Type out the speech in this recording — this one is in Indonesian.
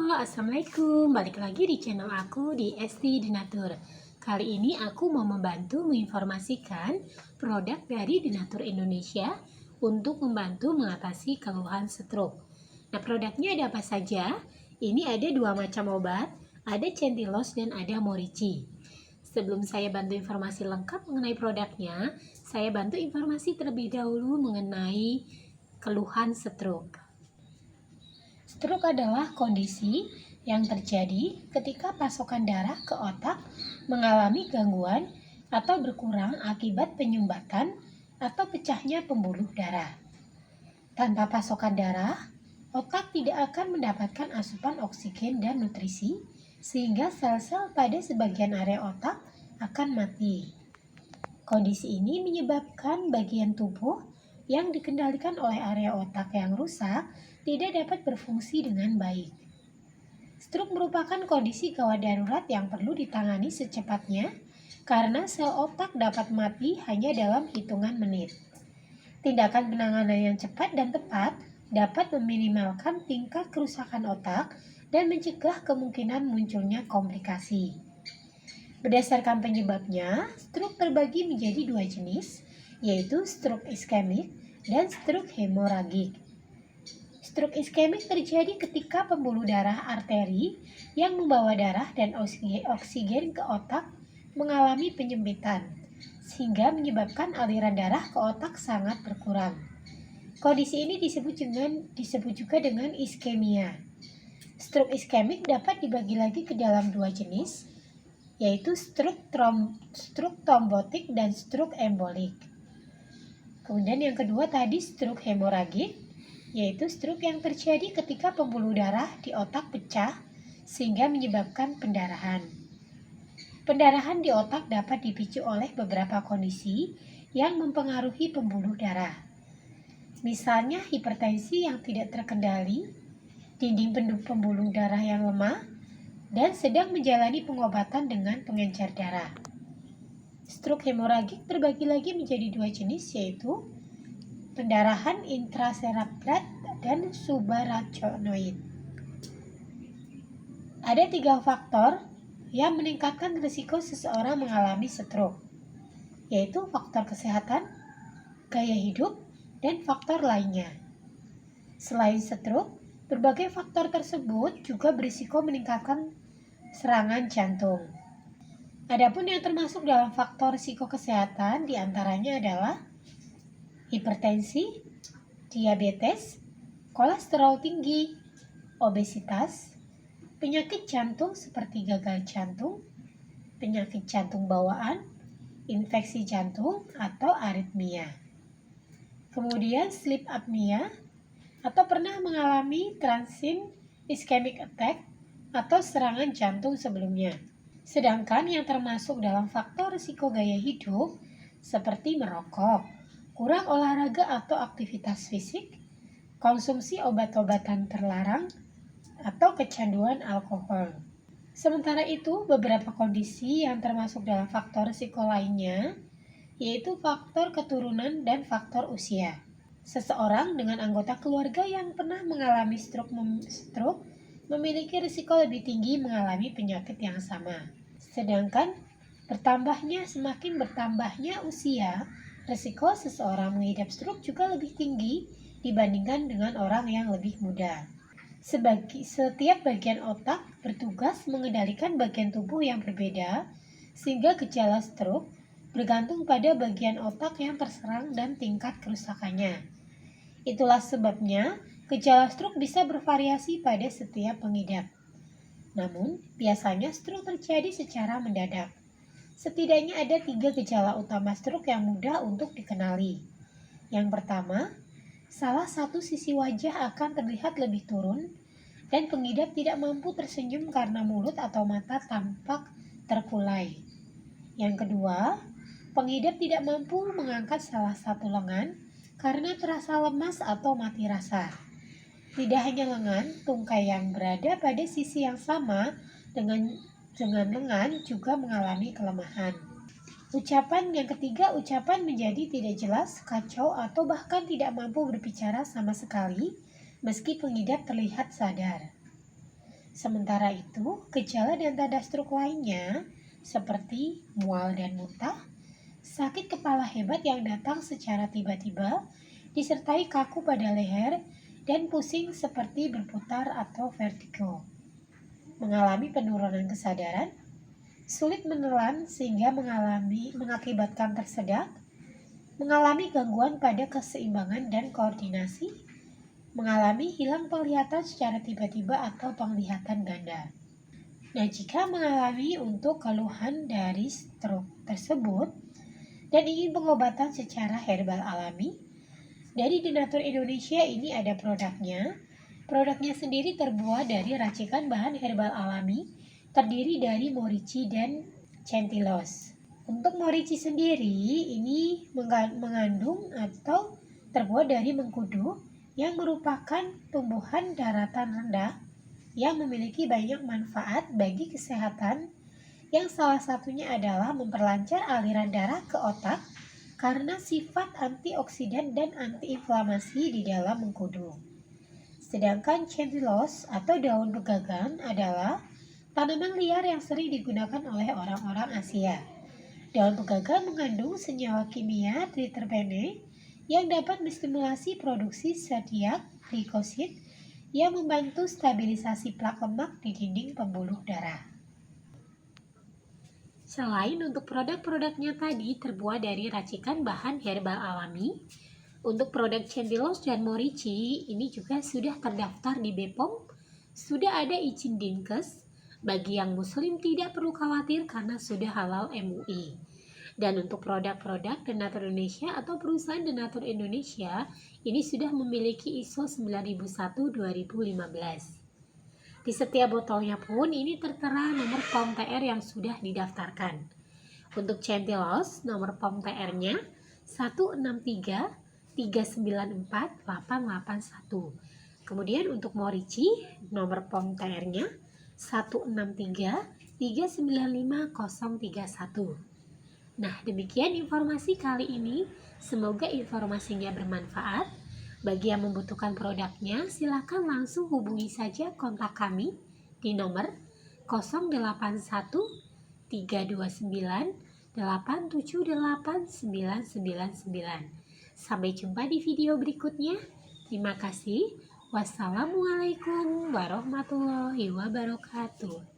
Halo, assalamualaikum. Balik lagi di channel aku di Esti Denatur. Kali ini aku mau membantu menginformasikan produk dari Denatur Indonesia untuk membantu mengatasi keluhan stroke. Nah, produknya ada apa saja? Ini ada dua macam obat, ada Centilos dan ada Morici. Sebelum saya bantu informasi lengkap mengenai produknya, saya bantu informasi terlebih dahulu mengenai keluhan stroke. Stroke adalah kondisi yang terjadi ketika pasokan darah ke otak mengalami gangguan atau berkurang akibat penyumbatan atau pecahnya pembuluh darah. Tanpa pasokan darah, otak tidak akan mendapatkan asupan oksigen dan nutrisi, sehingga sel-sel pada sebagian area otak akan mati. Kondisi ini menyebabkan bagian tubuh yang dikendalikan oleh area otak yang rusak tidak dapat berfungsi dengan baik. Stroke merupakan kondisi gawat darurat yang perlu ditangani secepatnya karena sel otak dapat mati hanya dalam hitungan menit. Tindakan penanganan yang cepat dan tepat dapat meminimalkan tingkat kerusakan otak dan mencegah kemungkinan munculnya komplikasi. Berdasarkan penyebabnya, stroke terbagi menjadi dua jenis, yaitu stroke iskemik dan stroke hemoragik. Stroke iskemik terjadi ketika pembuluh darah arteri yang membawa darah dan oksigen ke otak mengalami penyempitan, sehingga menyebabkan aliran darah ke otak sangat berkurang. Kondisi ini disebut juga dengan iskemia. Stroke iskemik dapat dibagi lagi ke dalam dua jenis, yaitu stroke trombotik dan stroke embolik. Kemudian yang kedua tadi stroke hemoragik, yaitu stroke yang terjadi ketika pembuluh darah di otak pecah sehingga menyebabkan pendarahan. Pendarahan di otak dapat dipicu oleh beberapa kondisi yang mempengaruhi pembuluh darah. Misalnya hipertensi yang tidak terkendali, dinding pembuluh darah yang lemah, dan sedang menjalani pengobatan dengan pengencer darah. Stroke hemoragik terbagi lagi menjadi dua jenis, yaitu pendarahan intracerebral dan subarachnoid. Ada 3 faktor yang meningkatkan risiko seseorang mengalami stroke, yaitu faktor kesehatan, gaya hidup, dan faktor lainnya. Selain stroke, berbagai faktor tersebut juga berisiko meningkatkan serangan jantung. Adapun yang termasuk dalam faktor risiko kesehatan diantaranya adalah hipertensi, diabetes, kolesterol tinggi, obesitas, penyakit jantung seperti gagal jantung, penyakit jantung bawaan, infeksi jantung, atau aritmia. Kemudian sleep apnea atau pernah mengalami transient ischemic attack atau serangan jantung sebelumnya. Sedangkan yang termasuk dalam faktor risiko gaya hidup seperti merokok, kurang olahraga atau aktivitas fisik, konsumsi obat-obatan terlarang, atau kecanduan alkohol. Sementara itu, beberapa kondisi yang termasuk dalam faktor risiko lainnya, yaitu faktor keturunan dan faktor usia. Seseorang dengan anggota keluarga yang pernah mengalami stroke memiliki risiko lebih tinggi mengalami penyakit yang sama. Sedangkan semakin bertambahnya usia, risiko seseorang mengidap stroke juga lebih tinggi dibandingkan dengan orang yang lebih muda. Setiap bagian otak bertugas mengendalikan bagian tubuh yang berbeda, sehingga gejala stroke bergantung pada bagian otak yang terserang dan tingkat kerusakannya. Itulah sebabnya gejala stroke bisa bervariasi pada setiap pengidap. Namun, biasanya stroke terjadi secara mendadak. Setidaknya ada 3 gejala utama stroke yang mudah untuk dikenali. Yang pertama, salah satu sisi wajah akan terlihat lebih turun dan pengidap tidak mampu tersenyum karena mulut atau mata tampak terkulai. Yang kedua, pengidap tidak mampu mengangkat salah satu lengan karena terasa lemas atau mati rasa. Tidak hanya lengan, tungkai yang berada pada sisi yang sama dengan lengan juga mengalami kelemahan. Yang ketiga, ucapan menjadi tidak jelas, kacau, atau bahkan tidak mampu berbicara sama sekali meski pengidap terlihat sadar. Sementara itu, gejala dan tanda stroke lainnya seperti mual dan muntah, sakit kepala hebat yang datang secara tiba-tiba, disertai kaku pada leher dan pusing seperti berputar atau vertigo. Mengalami penurunan kesadaran, sulit menelan sehingga mengakibatkan tersedak, mengalami gangguan pada keseimbangan dan koordinasi, mengalami hilang penglihatan secara tiba-tiba atau penglihatan ganda. Nah, jika mengalami untuk keluhan dari stroke tersebut dan ingin pengobatan secara herbal alami, dari Denatur Indonesia ini ada produknya. Produknya sendiri terbuat dari racikan bahan herbal alami, terdiri dari morici dan centilos. Untuk morici sendiri ini mengandung atau terbuat dari mengkudu yang merupakan tumbuhan daratan rendah yang memiliki banyak manfaat bagi kesehatan, yang salah satunya adalah memperlancar aliran darah ke otak karena sifat antioksidan dan antiinflamasi di dalam mengkudu. Sedangkan centilos atau daun pegagan adalah tanaman liar yang sering digunakan oleh orang-orang Asia. Daun pegagan mengandung senyawa kimia triterpene yang dapat menstimulasi produksi zodiak glikosid yang membantu stabilisasi plak lemak di dinding pembuluh darah. Selain untuk produk-produknya tadi terbuat dari racikan bahan herbal alami, untuk produk centilos dan morici ini juga sudah terdaftar di BPOM, sudah ada izin Dinkes. Bagi yang muslim tidak perlu khawatir karena sudah halal MUI. Dan untuk produk-produk Denatur Indonesia atau perusahaan Denatur Indonesia ini sudah memiliki ISO 9001-2015. Di setiap botolnya pun ini tertera nomor POM TR yang sudah didaftarkan. Untuk centilos, nomor POM TR-nya 163394881. Kemudian untuk morici, nomor POM TR-nya 163395031. Nah, demikian informasi kali ini. Semoga informasinya bermanfaat. Bagi yang membutuhkan produknya, silakan langsung hubungi saja kontak kami di nomor 081 329 878 999. Sampai jumpa di video berikutnya. Terima kasih. Wassalamualaikum warahmatullahi wabarakatuh.